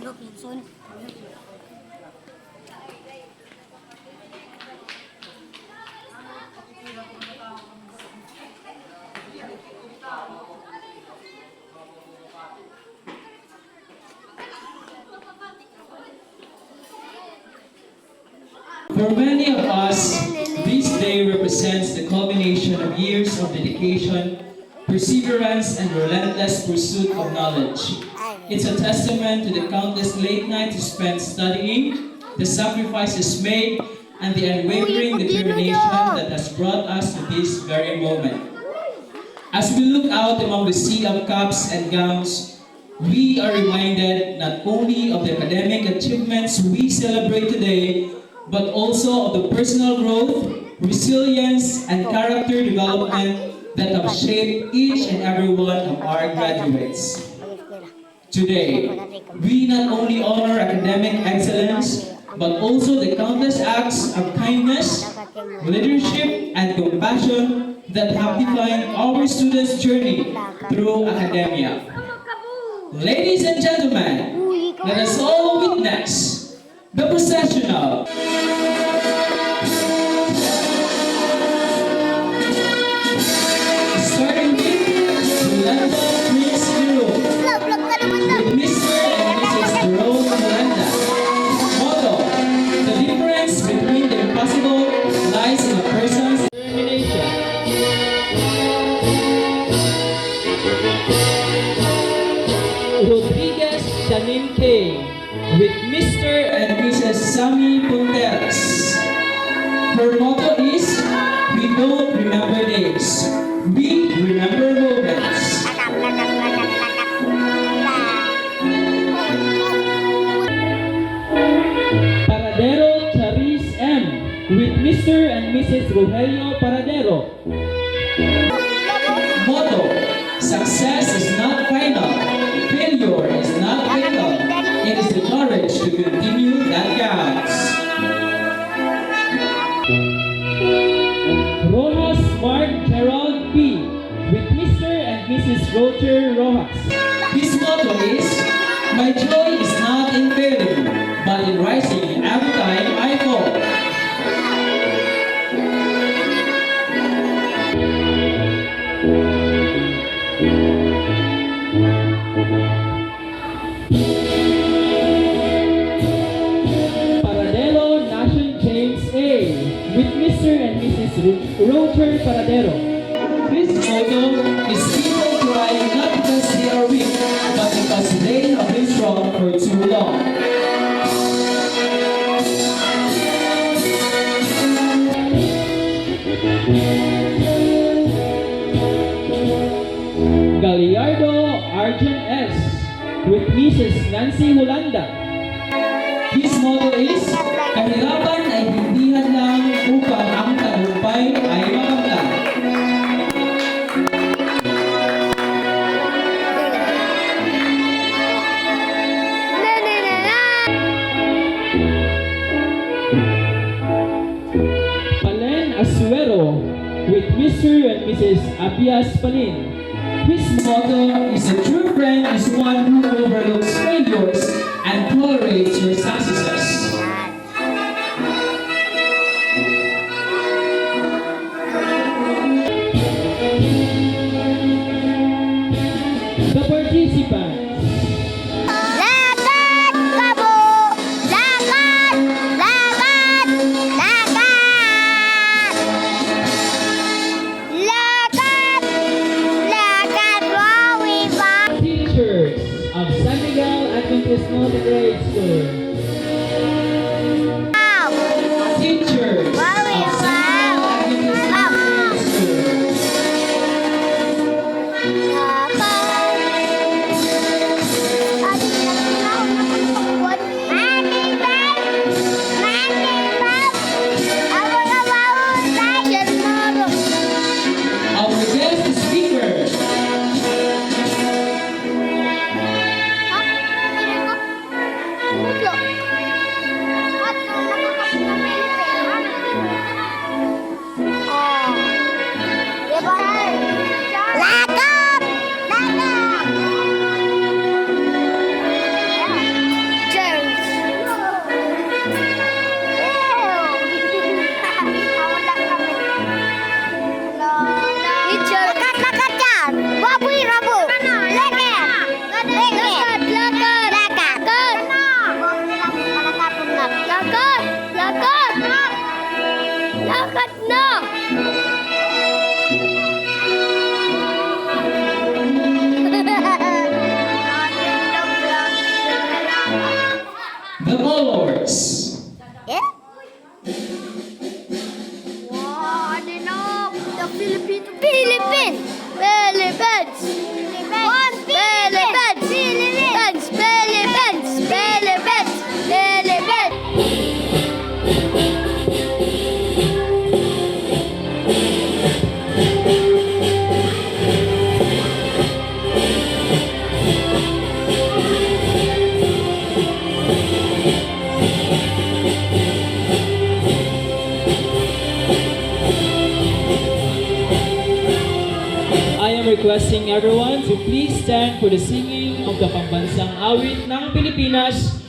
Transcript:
For many of us, this day represents the culmination of years of dedication, perseverance, and relentless pursuit of knowledge. It's a testament to the countless late nights spent studying, the sacrifices made, and the unwavering determination that has brought us to this very moment. As we look out among the sea of cups and gowns, we are reminded not only of the academic achievements we celebrate today, but also of the personal growth, resilience, and character development that have shaped each and every one of our graduates. Today, we not only honor academic excellence, but also the countless acts of kindness, leadership, and compassion that have defined our students' journey through academia. Ladies and gentlemen, let us all witness the processional. Starting with Yolanda Prince Hero, with Mr. and Mrs. Jerome Yolanda. Motto: the difference between the impossible lies in a person's determination. Rodriguez Janine K, with Mr. and Mrs. Sammy Ponteras. Her motto is, we don't remember days, we remember moments. Paradero Charis M, with Mr. and Mrs. Rogelio Paradero. Motto: success is not final, failure is not fatal. It is the courage to continue that counts. Rojas Mark Gerald P, with Mr. and Mrs. Roger Rojas. His motto is, my joy is not in failing, but in rising every time I fall. Paradero Nation James A, with Mr. and Mrs. Roger Paradero. His motto is, people cry not because they are weak, but because they have been strong for too long. Gallardo Arjun S, with Mrs. Nancy Holanda. His motto is, kahirapan ay hindi hadlang upang ang tagumpay ay makamtan. Palen Asuero, with Mr. and Mrs. Abias Palin. His motto is, a true friend is one who overlooks failures and tolerates your successes. The participants. Lakad kabo! Lakad! Lakad! Lakad! Lakad! Lakad! Wawi ba? Teachers of San Miguel Adventist Multi-Grade School. Wow! Teachers of San Miguel Adventist Multi-Grade School. Our guest speaker, Look. am requesting everyone to please stand for the singing of the pambansang awit ng Pilipinas